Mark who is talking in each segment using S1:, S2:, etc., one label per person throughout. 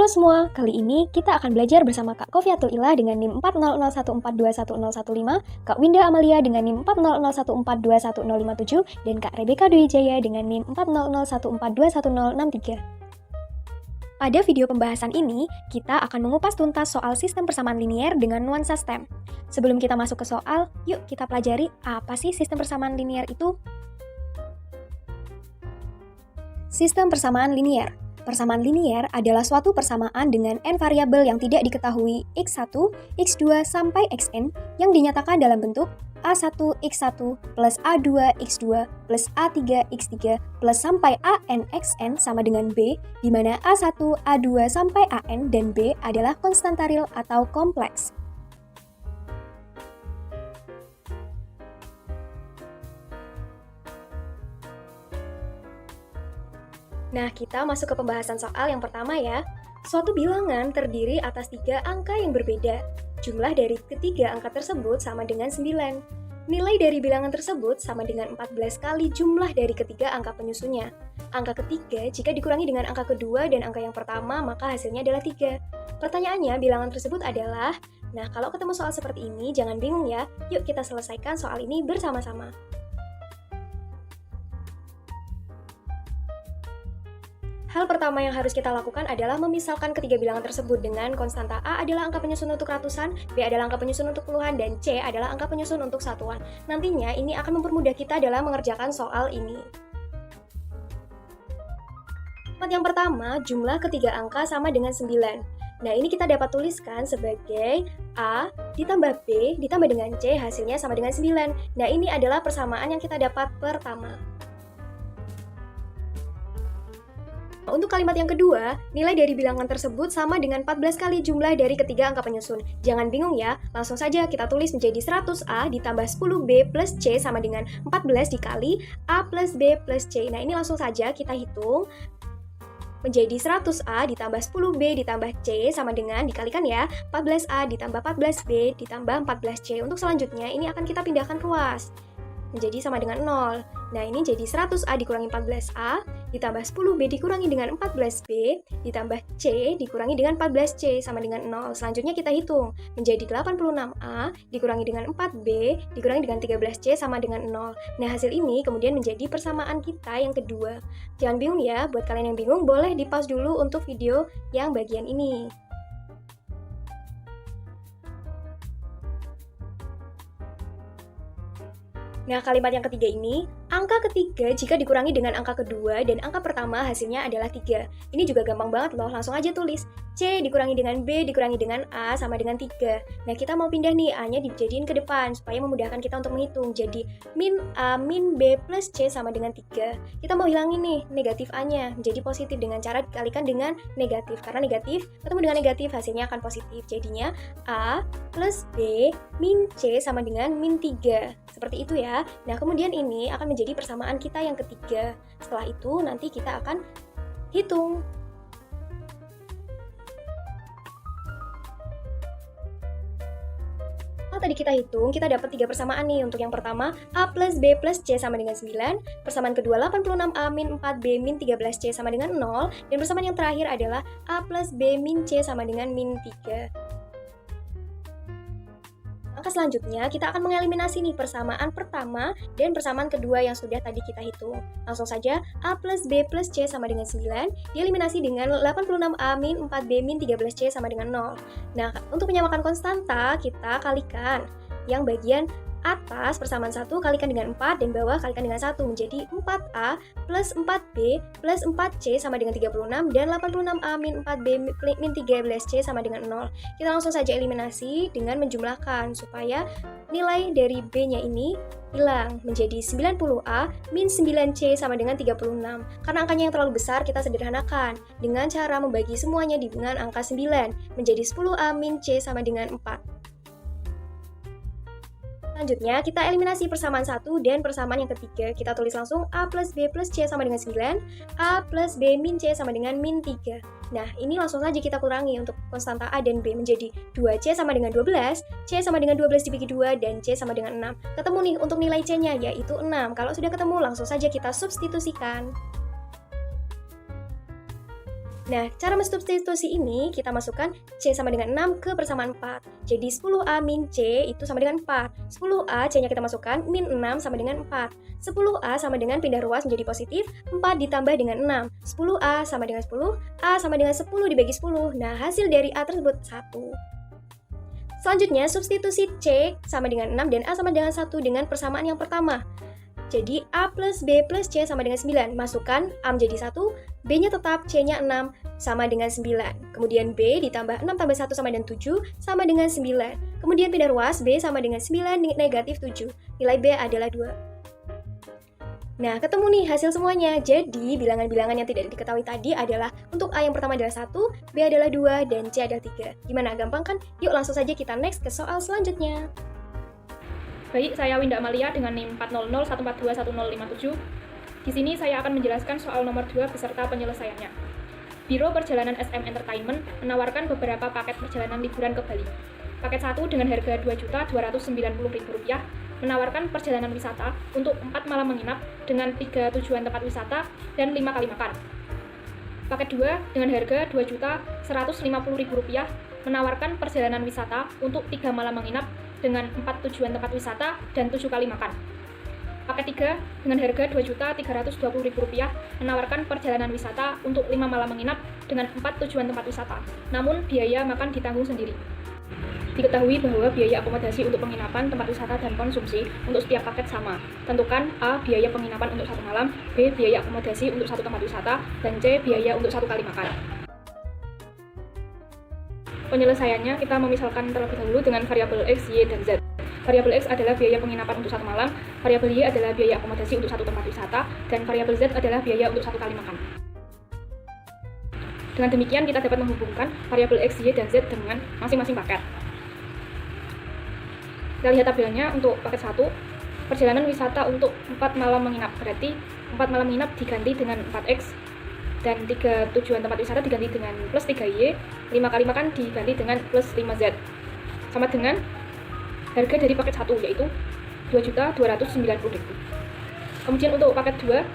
S1: Halo semua, kali ini kita akan belajar bersama Kak Kofiatul Ilah dengan NIM 40014211015, Kak Winda Amalia dengan NIM 40014211057, dan Kak Rebecca Dwi Jaya dengan NIM 400142063. Pada video pembahasan ini, kita akan mengupas tuntas soal sistem persamaan linier dengan nuansa STEM. Sebelum kita masuk ke soal, yuk kita pelajari apa sih sistem persamaan linier itu? Sistem persamaan linier. Persamaan linier adalah suatu persamaan dengan n variabel yang tidak diketahui x1, x2, sampai xn yang dinyatakan dalam bentuk a1 x1 plus a2 x2 plus a3 x3 plus sampai an xn sama dengan b, di mana a1, a2, sampai an dan b adalah konstanta real atau kompleks. Nah, kita masuk ke pembahasan soal yang pertama ya. Suatu bilangan terdiri atas 3 angka yang berbeda. Jumlah dari ketiga angka tersebut sama dengan 9. Nilai dari bilangan tersebut sama dengan 14 kali jumlah dari ketiga angka penyusunnya. Angka ketiga jika dikurangi dengan angka kedua dan angka yang pertama, maka hasilnya adalah 3. Pertanyaannya, bilangan tersebut adalah... Nah, kalau ketemu soal seperti ini, jangan bingung ya. Yuk kita selesaikan soal ini bersama-sama. Hal pertama yang harus kita lakukan adalah memisalkan ketiga bilangan tersebut dengan konstanta A adalah angka penyusun untuk ratusan, B adalah angka penyusun untuk puluhan, dan C adalah angka penyusun untuk satuan. Nantinya ini akan mempermudah kita dalam mengerjakan soal ini. Yang pertama, jumlah ketiga angka sama dengan 9. Nah, ini kita dapat tuliskan sebagai A ditambah B ditambah dengan C, hasilnya sama dengan 9. Nah, ini adalah persamaan yang kita dapat pertama. Untuk kalimat yang kedua, nilai dari bilangan tersebut sama dengan 14 kali jumlah dari ketiga angka penyusun. Jangan bingung ya, langsung saja kita tulis menjadi 100A ditambah 10B plus C sama dengan 14 dikali A plus B plus C. Nah, ini langsung saja kita hitung menjadi 100A ditambah 10B ditambah C sama dengan, dikalikan ya, 14A ditambah 14B ditambah 14C. Untuk selanjutnya, ini akan kita pindahkan ruas menjadi sama dengan 0. Nah, ini jadi 100A dikurangi 14A, ditambah 10B dikurangi dengan 14B, ditambah C dikurangi dengan 14C sama dengan 0. Selanjutnya kita hitung, menjadi 86A dikurangi dengan 4B dikurangi dengan 13C sama dengan 0. Nah, hasil ini kemudian menjadi persamaan kita yang kedua. Jangan bingung ya, buat kalian yang bingung boleh di-pause dulu untuk video yang bagian ini. Nah, kalimat yang ketiga ini, angka ketiga jika dikurangi dengan angka kedua dan angka pertama hasilnya adalah 3. Ini juga gampang banget loh, langsung aja tulis. C dikurangi dengan B dikurangi dengan A sama dengan 3. Nah, kita mau pindah nih, A-nya dijadiin ke depan supaya memudahkan kita untuk menghitung. Jadi, min A min B plus C sama dengan 3. Kita mau hilangin nih negatif A-nya, menjadi positif dengan cara dikalikan dengan negatif. Karena negatif ketemu dengan negatif, hasilnya akan positif. Jadinya, A plus B min C sama dengan min 3. Seperti itu ya. Nah, kemudian ini akan menjadi persamaan kita yang ketiga. Setelah itu, nanti kita akan hitung. Kalau tadi kita hitung, kita dapat 3 persamaan nih. Untuk yang pertama, A plus B plus C sama dengan 9. Persamaan kedua, 86A min 4B min 13C sama dengan 0. Dan persamaan yang terakhir adalah A plus B min C sama dengan min 3. Selanjutnya, kita akan mengeliminasi nih persamaan pertama dan persamaan kedua yang sudah tadi kita hitung. Langsung saja, A plus B plus C sama dengan 9, dieliminasi dengan 86A min 4B min 13C sama dengan 0. Nah, untuk menyamakan konstanta, kita kalikan yang bagian atas persamaan 1 kalikan dengan 4 dan bawah kalikan dengan 1 menjadi 4A plus 4B plus 4C sama dengan 36 dan 86A min 4B min 13C sama dengan 0. Kita langsung saja eliminasi dengan menjumlahkan supaya nilai dari B-nya ini hilang menjadi 90A min 9C sama dengan 36. Karena angkanya yang terlalu besar, kita sederhanakan dengan cara membagi semuanya dengan angka 9 menjadi 10A min C sama dengan 4. Selanjutnya, kita eliminasi persamaan 1 dan persamaan yang ketiga. Kita tulis langsung A plus B plus C sama dengan 9, A plus B min C sama dengan min 3. Nah, ini langsung saja kita kurangi untuk konstanta A dan B menjadi 2C sama dengan 12, C sama dengan 12 dibagi 2, dan C sama dengan 6. Ketemu nih untuk nilai C-nya, yaitu 6. Kalau sudah ketemu, langsung saja kita substitusikan. Nah, cara mensubstitusi ini kita masukkan C sama dengan 6 ke persamaan 4. Jadi 10A min C itu sama dengan 4. 10A C-nya kita masukkan, min 6 sama dengan 4. 10A sama dengan pindah ruas menjadi positif, 4 ditambah dengan 6. 10A sama dengan 10, A sama dengan 10 dibagi 10. Nah, hasil dari A tersebut 1. Selanjutnya, substitusi C sama dengan 6 dan A sama dengan 1 dengan persamaan yang pertama. Jadi A plus B plus C sama dengan 9. Masukkan A menjadi 1, B-nya tetap, C-nya 6 sama dengan 9. Kemudian B ditambah 6 tambah 1 sama dengan 7 sama dengan 9. Kemudian pindah ruas, B sama dengan 9 negatif 7. Nilai B adalah 2. Nah, ketemu nih hasil semuanya. Jadi, bilangan-bilangan yang tidak diketahui tadi adalah untuk A yang pertama adalah 1, B adalah 2, dan C adalah 3. Gimana, gampang kan? Yuk langsung saja kita next ke soal selanjutnya.
S2: Baik, saya Winda Amalia dengan NIM 40014211057. Di sini saya akan menjelaskan soal nomor 2 beserta penyelesaiannya. Biro Perjalanan SM Entertainment menawarkan beberapa paket perjalanan liburan ke Bali. Paket 1 dengan harga Rp2.290.000 menawarkan perjalanan wisata untuk 4 malam menginap dengan 3 tujuan tempat wisata dan 5 kali makan. Paket 2 dengan harga Rp2.150.000 menawarkan perjalanan wisata untuk 3 malam menginap dengan 4 tujuan tempat wisata dan 7 kali makan. Paket 3 dengan harga Rp2.320.000 menawarkan perjalanan wisata untuk 5 malam menginap dengan 4 tujuan tempat wisata, namun biaya makan ditanggung sendiri. Diketahui bahwa biaya akomodasi untuk penginapan, tempat wisata, dan konsumsi untuk setiap paket sama. Tentukan A. Biaya penginapan untuk 1 malam, B. Biaya akomodasi untuk 1 tempat wisata, dan C. Biaya untuk 1 kali makan. Penyelesaiannya kita memisalkan terlebih dahulu dengan variabel X, Y, dan Z. Variabel X adalah biaya penginapan untuk 1 malam, variabel Y adalah biaya akomodasi untuk 1 tempat wisata, dan variabel Z adalah biaya untuk 1 kali makan. Dengan demikian kita dapat menghubungkan variabel X, Y, dan Z dengan masing-masing paket. Kita lihat tabelnya untuk paket 1, perjalanan wisata untuk 4 malam menginap, berarti 4 malam menginap diganti dengan 4X, dan 3 tujuan tempat wisata diganti dengan plus 3Y, 5 kali makan diganti dengan plus 5Z. Sama dengan harga dari paket 1 yaitu Rp2.290.000. Kemudian untuk paket 2,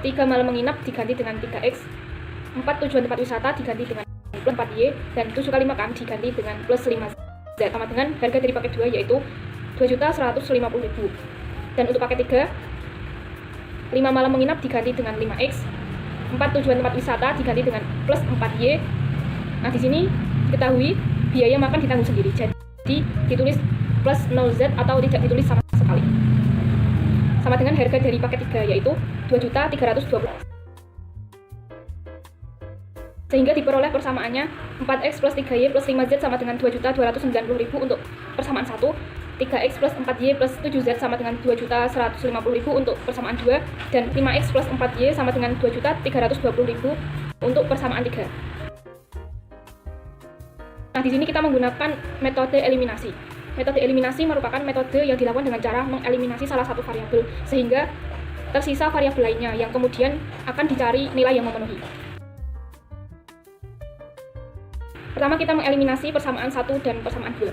S2: 3 malam menginap diganti dengan 3X, 4 tujuan tempat wisata diganti dengan plus 4Y, dan 7 kali makan diganti dengan plus 5Z. Sama dengan harga dari paket 2 yaitu Rp2.150.000. Dan untuk paket 3, 5 malam menginap diganti dengan 5X, 4 tujuan tempat wisata diganti dengan plus 4Y. Nah, di sini diketahui biaya makan ditanggung sendiri. Jadi ditulis plus 0Z atau tidak ditulis sama sekali. Sama dengan harga dari paket 3 yaitu Rp2.320.000. Sehingga diperoleh persamaannya 4X plus 3Y plus 5Z sama dengan Rp2.290.000 untuk persamaan 1, 3X plus 4Y plus 7Z sama dengan Rp2.150.000 untuk persamaan 2, dan 5X plus 4Y sama dengan Rp2.320.000 untuk persamaan 3. Nah, di sini kita menggunakan metode eliminasi. Metode eliminasi merupakan metode yang dilakukan dengan cara mengeliminasi salah satu variabel, sehingga tersisa variabel lainnya yang kemudian akan dicari nilai yang memenuhi. Pertama kita mengeliminasi persamaan 1 dan persamaan 2.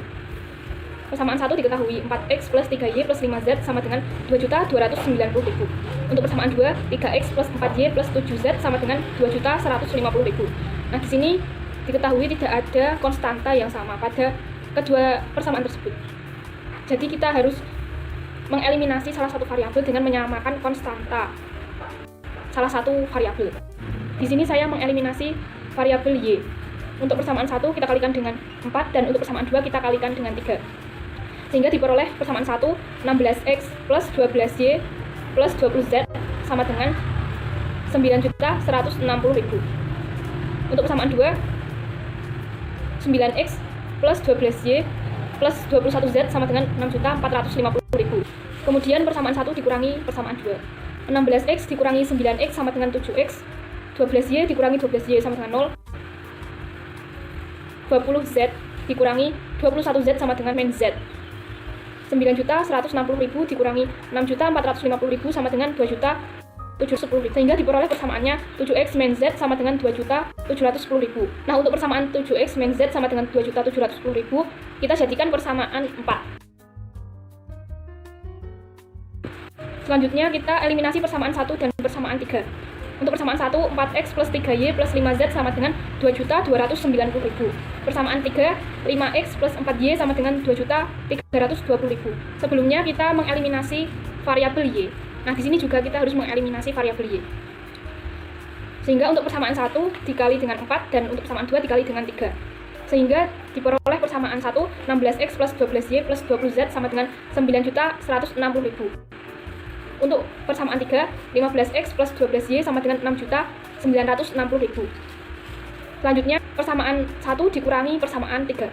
S2: Persamaan 1 diketahui 4X plus 3Y plus 5Z sama dengan Rp2.290.000. Untuk persamaan 2, 3X plus 4Y plus 7Z sama dengan Rp2.150.000. Nah, di sini diketahui tidak ada konstanta yang sama pada kedua persamaan tersebut. Jadi kita harus mengeliminasi salah satu variabel dengan menyamakan konstanta salah satu variabel. Di sini saya mengeliminasi variabel Y. Untuk persamaan 1 kita kalikan dengan 4, dan untuk persamaan 2 kita kalikan dengan 3. Sehingga diperoleh persamaan 1, 16X plus 12Y plus 20Z sama dengan Rp9.160.000. Untuk persamaan 2, 9X plus 12Y plus 21Z sama dengan Rp6.450.000. Kemudian persamaan 1 dikurangi persamaan 2. 16X dikurangi 9X sama dengan 7X. 12Y dikurangi 12Y sama dengan 0. 20Z dikurangi 21Z sama dengan min Z. 9.160.000 dikurangi 6.450.000 sama dengan 2.710.000. Sehingga diperoleh persamaannya 7X min Z sama dengan 2.710.000. Nah, untuk persamaan 7X min Z sama dengan 2.710.000, kita jadikan persamaan 4. Selanjutnya kita eliminasi persamaan 1 dan persamaan 3. Untuk persamaan 1, 4x plus 3y plus 5z sama dengan 2.290.000. Persamaan 3, 5x plus 4y sama dengan 2.320.000. Sebelumnya kita mengeliminasi variabel y. Nah, di sini juga kita harus mengeliminasi variabel y. Sehingga untuk persamaan 1 dikali dengan 4 dan untuk persamaan 2 dikali dengan 3. Sehingga diperoleh persamaan 1, 16x plus 12y plus 20z sama dengan 9.160.000. Untuk persamaan 3, 15x plus 12y sama dengan 6.960.000. Selanjutnya, persamaan 1 dikurangi persamaan 3.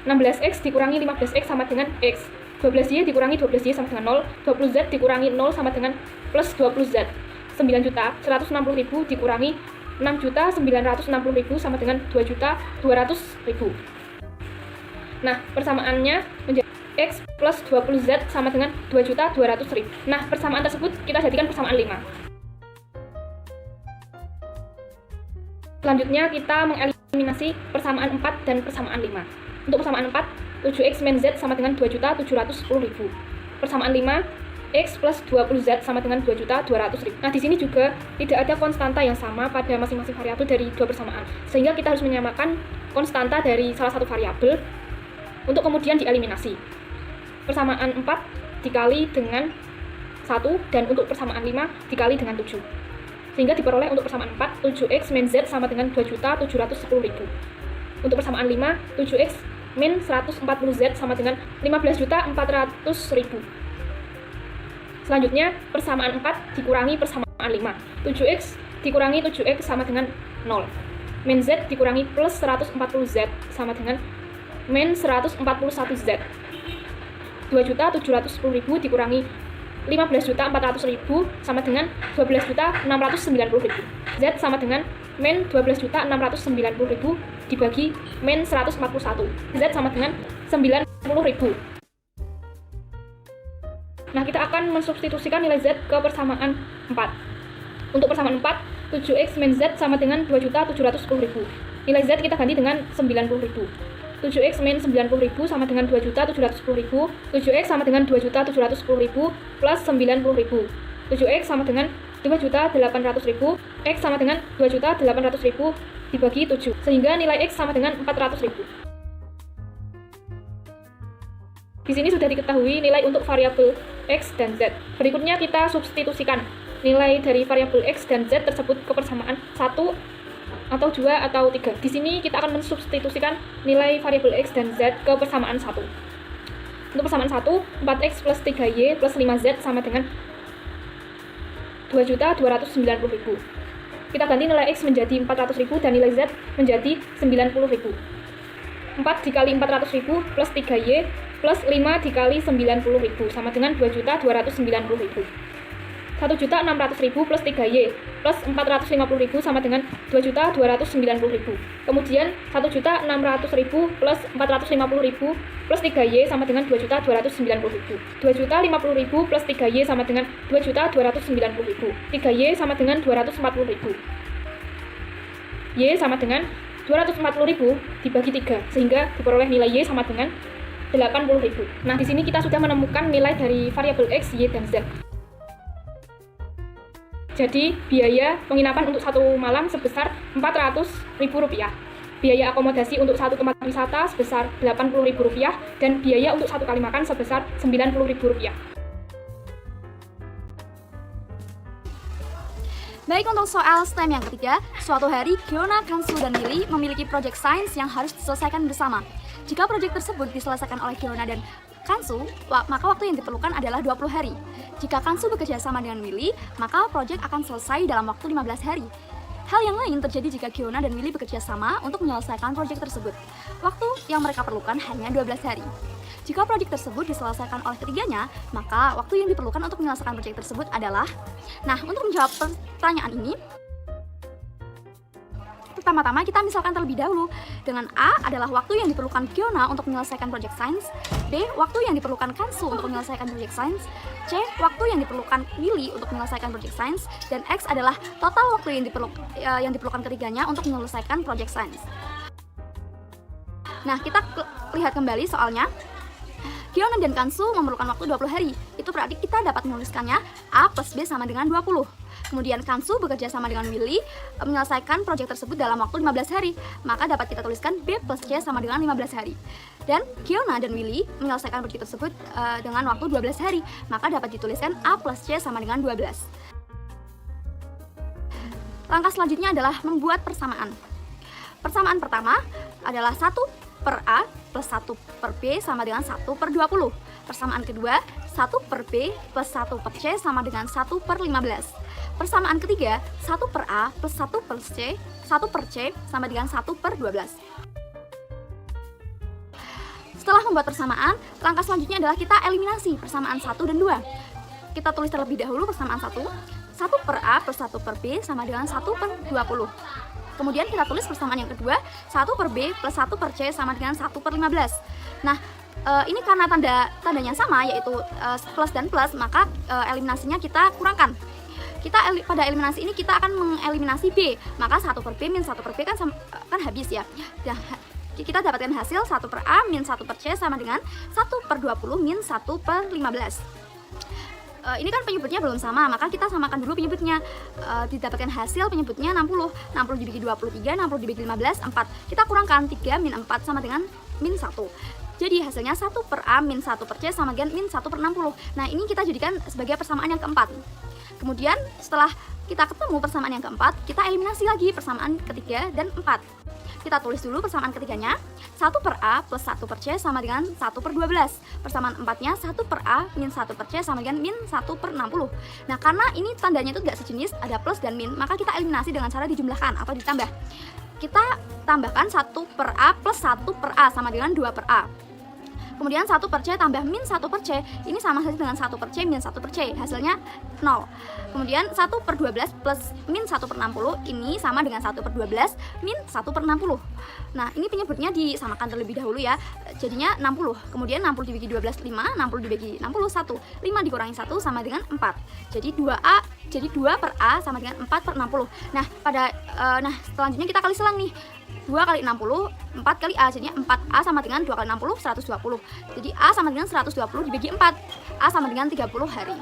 S2: 16x dikurangi 15x sama dengan x. 12y dikurangi 12y sama dengan 0. 20z dikurangi 0 sama dengan plus 20z. 9.160.000 dikurangi 6.960.000 sama dengan 2.200.000. Nah, persamaannya menjadi x plus 20z sama dengan 2.200.000. Nah, persamaan tersebut kita jadikan persamaan 5. Selanjutnya kita mengeliminasi persamaan 4 dan persamaan 5. Untuk persamaan 4, 7x min z sama dengan 2.710.000. Persamaan 5, x plus 20z sama dengan 2.200.000. Nah, di sini juga tidak ada konstanta yang sama pada masing-masing variabel dari dua persamaan. Sehingga kita harus menyamakan konstanta dari salah satu variabel untuk kemudian dieliminasi. Persamaan 4 dikali dengan 1 dan untuk persamaan 5 dikali dengan 7. Sehingga diperoleh untuk persamaan 4, 7x min z sama dengan 2.710.000. Untuk persamaan 5, 7x min 140z sama dengan 15.400.000. Selanjutnya, persamaan 4 dikurangi persamaan 5. 7x dikurangi 7x sama dengan 0. Min z dikurangi plus 140z sama dengan min 141z. 2.710.000 dikurangi 15.400.000 sama dengan 12.690.000. Z sama dengan min 12.690.000 dibagi min 141. Z sama dengan 90.000. Nah, kita akan mensubstitusikan nilai Z ke persamaan 4. Untuk persamaan 4, 7x min Z sama dengan 2.710.000. Nilai Z kita ganti dengan 90.000. 7x min 90.000 sama dengan 2.710.000. 7x sama dengan 2.710.000 plus 90.000. 7x sama dengan 2.800.000. X sama dengan 2.800.000 dibagi 7. Sehingga nilai X sama dengan 400.000. Di sini sudah diketahui nilai untuk variabel X dan Z. Berikutnya kita substitusikan nilai dari variabel X dan Z tersebut ke persamaan 1 atau 2 atau 3. Di sini kita akan mensubstitusikan nilai variabel X dan Z ke persamaan 1. Untuk persamaan 1, 4x plus 3y plus 5z sama dengan 2.290.000. Kita ganti nilai X menjadi 400.000 dan nilai Z menjadi 90.000. 4 dikali 400.000 plus 3y plus 5 dikali 90.000 sama dengan 2.290.000. 1.600.000 plus 3y plus 450.000 sama dengan 2.290.000. Kemudian 1.600.000 plus 450.000 plus 3y sama dengan 2.290.000. 2.050.000 plus 3y sama dengan 2.290.000. 3y sama dengan 240.000. Y sama dengan 240.000 dibagi 3 sehingga diperoleh nilai Y sama dengan 80.000. Nah, di sini kita sudah menemukan nilai dari variabel X, Y, dan Z. Jadi, biaya penginapan untuk satu malam sebesar Rp400.000. Biaya akomodasi untuk satu tempat wisata sebesar Rp80.000 dan biaya untuk satu kali makan sebesar Rp90.000.
S3: Baik, untuk soal STEM yang ketiga, suatu hari Giona, Kansu, dan Willy memiliki proyek sains yang harus diselesaikan bersama. Jika proyek tersebut diselesaikan oleh Giona dan Kansu, maka waktu yang diperlukan adalah 20 hari. Jika Kansu bekerja sama dengan Willy, maka proyek akan selesai dalam waktu 15 hari. Hal yang lain terjadi jika Giona dan Willy bekerja sama untuk menyelesaikan proyek tersebut. Waktu yang mereka perlukan hanya 12 hari. Jika proyek tersebut diselesaikan oleh ketiganya, maka waktu yang diperlukan untuk menyelesaikan proyek tersebut adalah... Nah, untuk menjawab pertanyaan ini, pertama-tama kita misalkan terlebih dahulu. Dengan A adalah waktu yang diperlukan Giona untuk menyelesaikan proyek sains, B, waktu yang diperlukan Kansu untuk menyelesaikan proyek sains, C, waktu yang diperlukan Willy untuk menyelesaikan proyek sains, dan X adalah total waktu yang diperlukan ketiganya untuk menyelesaikan proyek sains. Nah, kita lihat kembali soalnya. Giona dan Kansu memerlukan waktu 20 hari. Itu berarti kita dapat menuliskannya A plus B sama dengan 20. Kemudian Kansu bekerja sama dengan Willy menyelesaikan proyek tersebut dalam waktu 15 hari. Maka dapat kita tuliskan B plus C sama dengan 15 hari. Dan Giona dan Willy menyelesaikan proyek tersebut dengan waktu 12 hari. Maka dapat dituliskan A plus C sama dengan 12. Langkah selanjutnya adalah membuat persamaan. Persamaan pertama adalah 1 per A plus 1 per B sama dengan 1 per 20. Persamaan kedua, 1 per B plus 1 per C sama dengan 1 per 15. Persamaan ketiga, 1 per A plus 1 per C, 1 per C sama dengan 1 per 12. Setelah membuat persamaan, langkah selanjutnya adalah kita eliminasi persamaan 1 dan 2. Kita tulis terlebih dahulu persamaan 1. 1 per A plus 1 per B sama dengan 1 per 20. Kemudian kita tulis persamaan yang kedua, 1 per B plus 1 per C sama dengan 1 per 15. Nah, ini karena tandanya sama, yaitu plus dan plus, maka eliminasinya kita kurangkan. Pada eliminasi ini kita akan mengeliminasi B, maka 1 per B min 1 per B kan habis ya. Nah, kita dapatkan hasil 1 per A min 1 per C sama dengan 1 per 20 min 1 per 15. Ini kan penyebutnya belum sama, maka kita samakan dulu penyebutnya. Didapatkan hasil penyebutnya 60. 60 dibagi 23, 60 dibagi 15, 4. Kita kurangkan 3 min 4 sama dengan min 1. Jadi hasilnya 1 per A min 1 per C sama dengan min 1 per 60. Nah, ini kita jadikan sebagai persamaan yang keempat. Kemudian setelah kita ketemu persamaan yang keempat, kita eliminasi lagi persamaan ketiga dan 4. Kita tulis dulu persamaan ketiganya, 1 per A plus 1 per C sama dengan 1 per 12. Persamaan empatnya 1 per A min 1 per C sama dengan min 1 per 60. Nah, karena ini tandanya itu tidak sejenis, ada plus dan min, maka kita eliminasi dengan cara dijumlahkan atau ditambah. Kita tambahkan 1 per A plus 1 per A sama dengan 2 per A. Kemudian 1 per C tambah min 1 per C, ini sama saja dengan 1 per C min 1 per C, hasilnya 0. Kemudian 1 per 12 plus min 1 per 60, ini sama dengan 1 per 12 min 1 per 60. Nah, ini penyebutnya disamakan terlebih dahulu ya, jadinya 60. Kemudian 60 dibagi 12, 5, 60 dibagi 60, 1. 5 dikurangi 1 sama dengan 4. Jadi 2 per A sama dengan 4 per 60. Nah, selanjutnya kita kali selang nih. 2 kali 60, 4 kali A, jadinya 4A sama dengan 2 kali 60, 120. Jadi A sama dengan 120 dibagi 4, A sama dengan 30 hari.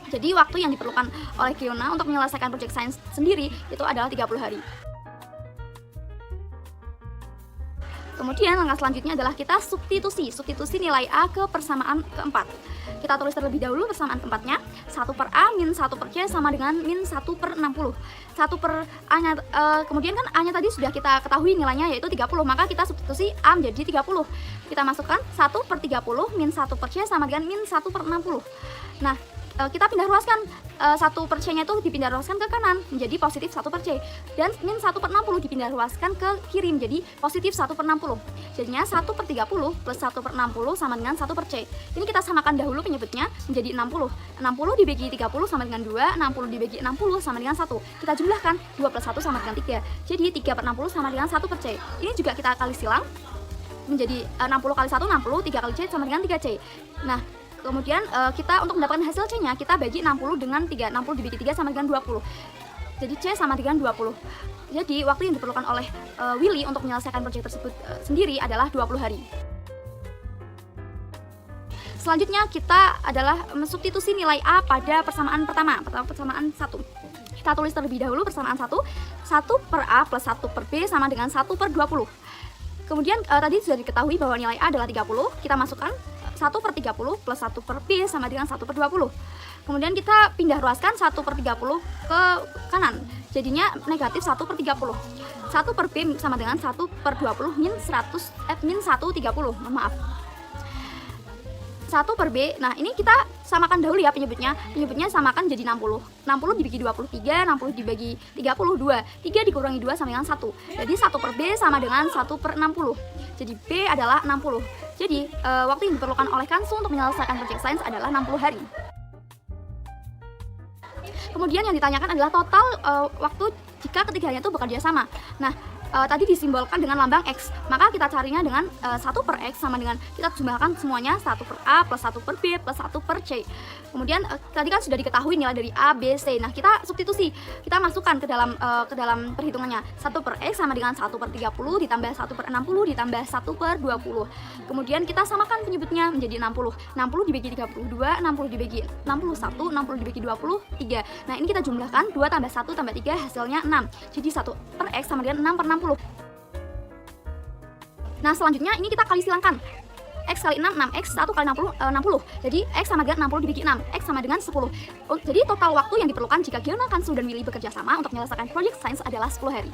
S3: Jadi waktu yang diperlukan oleh Giona untuk menyelesaikan proyek sains sendiri itu adalah 30 hari. Kemudian langkah selanjutnya adalah kita substitusi nilai A ke persamaan keempat. Kita tulis terlebih dahulu persamaan keempatnya, 1 per A min 1 per C sama dengan min 1 per 60. 1 per A-nya, kemudian kan A-nya tadi sudah kita ketahui nilainya yaitu 30, maka kita substitusi A menjadi 30. Kita masukkan 1 per 30 min 1 per C sama dengan min 1 per 60. Nah, kita pindah ruaskan 1 per C nya itu dipindah ruaskan ke kanan menjadi positif 1 per C, dan min 1 per 60 dipindah ruaskan ke kiri menjadi positif 1 per 60. Jadinya 1 per 30 plus 1 per 60 sama dengan 1 per C. Ini kita samakan dahulu penyebutnya menjadi 60. 60 dibagi 30 sama dengan 2, 60 dibagi 60 sama dengan 1. Kita jumlahkan 2 plus 1 sama dengan 3. Jadi 3 per 60 sama dengan 1 per C. Ini juga kita kali silang menjadi 60 kali 1 60, 3 kali C sama dengan 3C. Nah, kemudian kita untuk mendapatkan hasil C-nya kita bagi 60 dengan 3. 60 dibagi 3 sama dengan 20. Jadi C sama dengan 20. Jadi waktu yang diperlukan oleh Willy untuk menyelesaikan proyek tersebut sendiri adalah 20 hari. Selanjutnya kita adalah mensubstitusi nilai A pada persamaan pertama persamaan 1. Kita tulis terlebih dahulu persamaan 1. 1 per A plus 1 per B sama dengan 1 per 20. Kemudian tadi sudah diketahui bahwa nilai A adalah 30. Kita masukkan 1 per 30 plus 1 per B sama dengan 1 per 20. Kemudian kita pindah ruaskan 1 per 30 ke kanan, jadinya negatif 1 per 30. 1 per B sama dengan 1 per 20 min 130, maaf. 1 per B, nah ini kita samakan dahulu ya penyebutnya samakan jadi 60. 60 dibagi 23, 60 dibagi 32, 3 dikurangi 2 sama dengan 1. Jadi 1 per B sama dengan 1 per 60. Jadi B adalah 60. Jadi waktu yang diperlukan oleh Kansu untuk menyelesaikan proyek sains adalah 60 hari. Kemudian yang ditanyakan adalah total waktu jika ketiganya itu bekerja sama. Nah, tadi disimbolkan dengan lambang X. Maka kita carinya dengan 1 per X sama dengan kita jumlahkan semuanya 1 per A plus 1 per B plus 1 per C. Kemudian tadi kan sudah diketahui nilai dari A, B, C. Nah, kita substitusi. Kita masukkan ke dalam perhitungannya. 1 per X sama dengan 1 per 30 ditambah 1 per 60 ditambah 1 per 20. Kemudian kita samakan penyebutnya menjadi 60. 60 dibagi 32, 60 dibagi 61, 60 dibagi 23. Nah, ini kita jumlahkan 2 tambah 1 tambah 3 hasilnya 6. Jadi 1 per X sama dengan 6 per 60. Nah, selanjutnya ini kita kali silangkan. X kali 6, 6X, 1 kali 60. Jadi X sama dengan 60 dibagi 6, X sama dengan 10. Jadi total waktu yang diperlukan jika Giona, Kansu, dan Willy bekerja sama untuk menyelesaikan project science adalah 10 hari.